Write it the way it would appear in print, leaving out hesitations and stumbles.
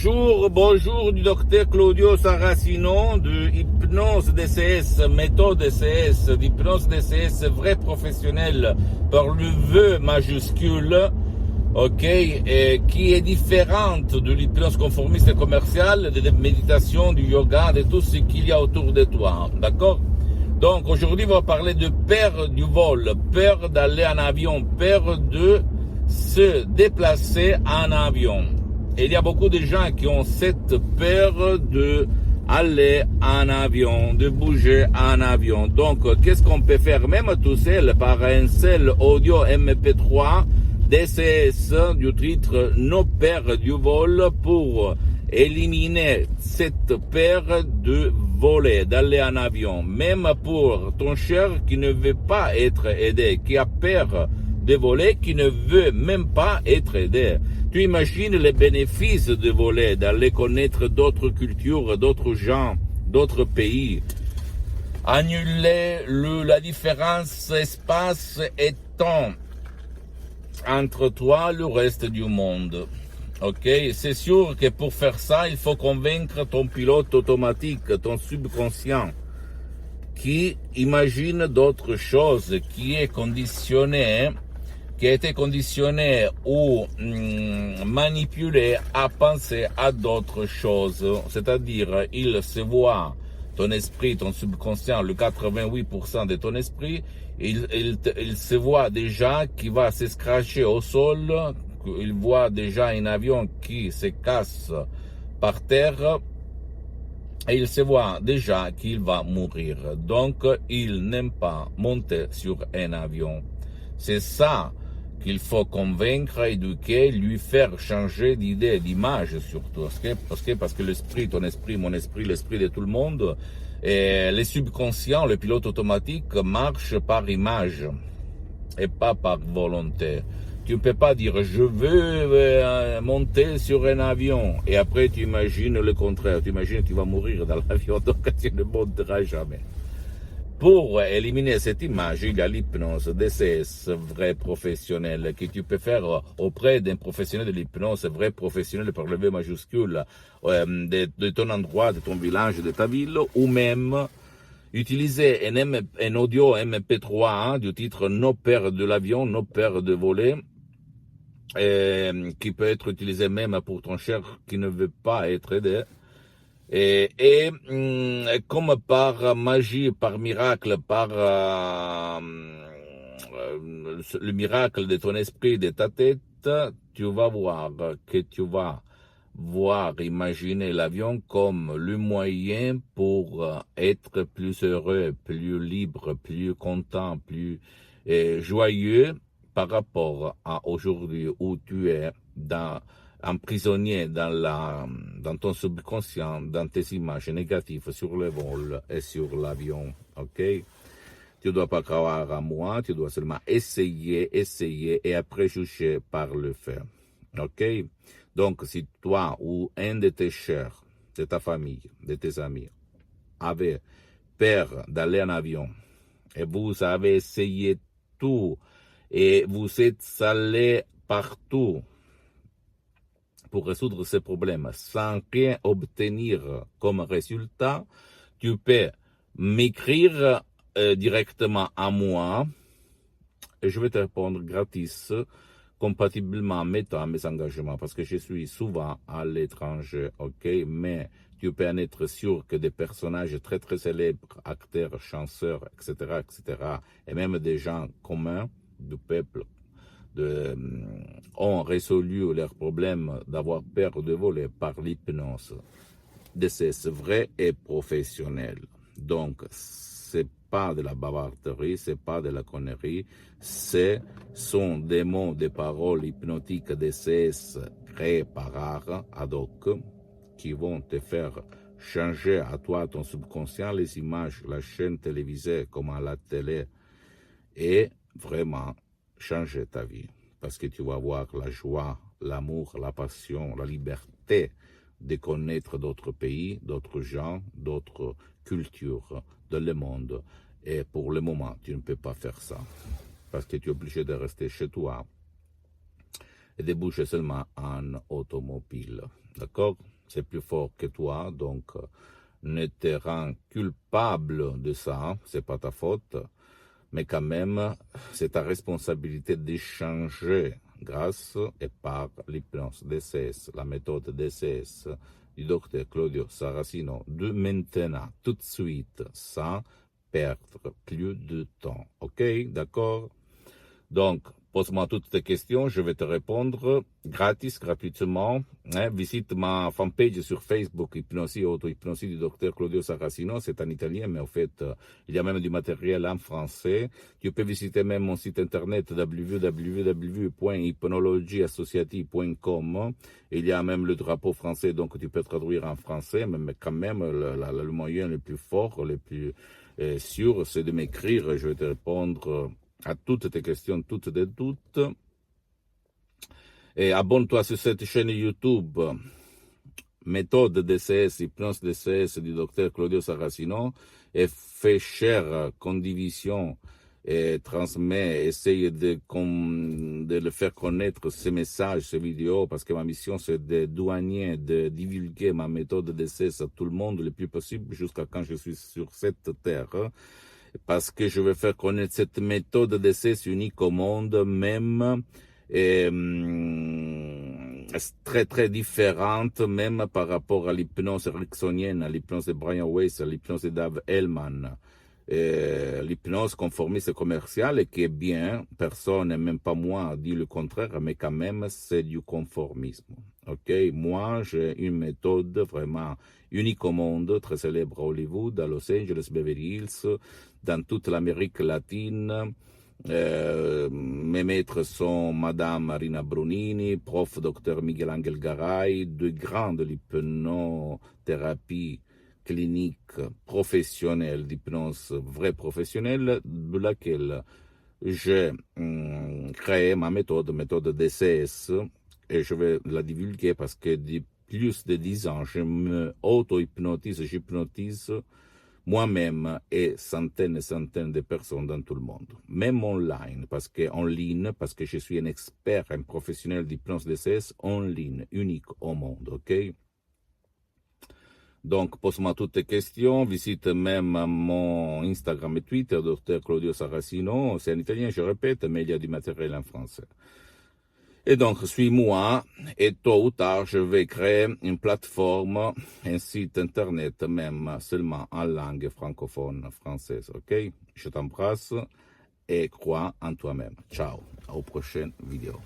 Bonjour du docteur Claudio Saracino de Hypnose DCS, méthode DCS, d'hypnose DCS vrai professionnel par le V majuscule, ok, et qui est différente de l'hypnose conformiste et commerciale, de la méditation, du yoga, de tout ce qu'il y a autour de toi, d'accord? Donc aujourd'hui on va parler de peur du vol, peur d'aller en avion, peur de se déplacer en avion. Et il y a beaucoup de gens qui ont cette peur de aller en avion, de bouger en avion. Donc, qu'est-ce qu'on peut faire même tout seul par un seul audio MP3 DCS du titre Nos peurs du vol pour éliminer cette peur de voler, d'aller en avion. Même pour ton cher qui ne veut pas être aidé, qui a peur de voler, qui ne veut même pas être aidé. Tu imagines les bénéfices de voler, d'aller connaître d'autres cultures, d'autres gens, d'autres pays. Annuler la différence espace et temps entre toi et le reste du monde. Ok, c'est sûr que pour faire ça, il faut convaincre ton pilote automatique, ton subconscient, qui imagine d'autres choses, qui est conditionné, qui a été conditionné ou manipulé à penser à d'autres choses. C'est-à-dire, il se voit, ton esprit, ton subconscient, le 88% de ton esprit, il se voit déjà qu'il va se scratcher au sol, il voit déjà un avion qui se casse par terre, et il se voit déjà qu'il va mourir. Donc, il n'aime pas monter sur un avion. C'est ça qu'il faut convaincre, éduquer, lui faire changer d'idée, d'image surtout. Parce que l'esprit, ton esprit, mon esprit, l'esprit de tout le monde, et les subconscients, le pilote automatique marche par image et pas par volonté. Tu ne peux pas dire je veux monter sur un avion et après tu imagines le contraire. Tu imagines que tu vas mourir dans l'avion, donc tu ne monteras jamais. Pour éliminer cette image, il y a l'hypnose DCS vrai professionnel que tu peux faire auprès d'un professionnel de l'hypnose vrai professionnel par le V majuscule de ton endroit, de ton village, de ta ville, ou même utiliser un audio MP3 du titre Nos peurs de l'avion, Nos peurs de voler, qui peut être utilisé même pour ton cher qui ne veut pas être aidé. Et comme par magie, par miracle, par le miracle de ton esprit, de ta tête, tu vas voir que tu vas imaginer l'avion comme le moyen pour être plus heureux, plus libre, plus content, plus joyeux par rapport à aujourd'hui où tu es emprisonné dans ton subconscient, dans tes images négatives sur le vol et sur l'avion, ok? Tu ne dois pas croire à moi, tu dois seulement essayer et après juger par le fait, ok? Donc, si toi ou un de tes chers, de ta famille, de tes amis, avait peur d'aller en avion et vous avez essayé tout et vous êtes allé partout pour résoudre ces problèmes sans rien obtenir comme résultat, tu peux m'écrire directement à moi et je vais te répondre gratis, compatiblement en mettant à mes engagements, parce que je suis souvent à l'étranger, ok, mais tu peux en être sûr que des personnages très très célèbres, acteurs, chanteurs, etc., et même des gens communs du peuple, ont résolu leurs problèmes d'avoir peur de voler par l'hypnose. C'est vrai et professionnel. Donc, c'est pas de la bavarderie, c'est pas de la connerie, ce sont des mots, des paroles hypnotiques DCS créés par art ad hoc qui vont te faire changer à toi, ton subconscient, les images, la chaîne télévisée comme à la télé et vraiment changer ta vie. Parce que tu vas voir la joie, l'amour, la passion, la liberté de connaître d'autres pays, d'autres gens, d'autres cultures dans le monde. Et pour le moment, tu ne peux pas faire ça. Parce que tu es obligé de rester chez toi et de bouger seulement en automobile. D'accord? c'est plus fort que toi, donc ne te rends culpable de ça, c'est pas ta faute, mais quand même, c'est ta responsabilité d'échanger grâce et par l'hypnose DCS, la méthode DCS du docteur Claudio Saracino, de maintenant, tout de suite, sans perdre plus de temps. Ok, d'accord? Donc, pose-moi toutes tes questions, je vais te répondre gratuitement. Visite ma fanpage sur Facebook, Hypnosie, Auto-Hypnosie du docteur Claudio Saracino, c'est en italien, mais en fait, il y a même du matériel en français. Tu peux visiter même mon site internet www.hypnologieassociative.com. Il y a même le drapeau français, donc tu peux traduire en français, mais quand même, le moyen le plus fort, le plus sûr, c'est de m'écrire, je vais te répondre à toutes tes questions, toutes tes doutes. Et abonne-toi sur cette chaîne YouTube, méthode DCS, hypnose DCS du docteur Claudio Saracino, et fais chère, condivision, et transmets, essaye de le faire connaître, ces messages, ces vidéos, parce que ma mission, c'est de douanier, de divulguer ma méthode DCS à tout le monde le plus possible, jusqu'à quand je suis sur cette terre. Parce que je veux faire connaître cette méthode d'essai unique au monde, même très très différente, même par rapport à l'hypnose ericksonienne, à l'hypnose de Brian Weiss, à l'hypnose de Dave Hellman. L'hypnose conformiste commerciale qui est bien, personne, même pas moi, dit le contraire, mais quand même c'est du conformisme. Ok, moi j'ai une méthode vraiment unique au monde, très célèbre à Hollywood, à Los Angeles, Beverly Hills, dans toute l'Amérique latine. Mes maîtres sont Madame Marina Brunini, prof Dr Miguel Angel Garay, deux grands de l'hypnothérapie clinique professionnelle, d'hypnose vraie professionnelle, de laquelle j'ai créé ma méthode DCS, et je vais la divulguer parce que depuis plus de 10 ans, je me auto-hypnotise, j'hypnotise moi-même et centaines de personnes dans tout le monde. Même online, parce que je suis un expert, un professionnel d'hypnose DCS en ligne, unique au monde, ok? Donc, pose-moi toutes tes questions, visite même mon Instagram et Twitter, Dr Claudio Saracino, c'est en italien, je répète, mais il y a du matériel en français. Et donc, suis-moi, et tôt ou tard, je vais créer une plateforme, un site internet, même seulement en langue francophone française, ok? Je t'embrasse et crois en toi-même. Ciao, aux prochaines vidéos.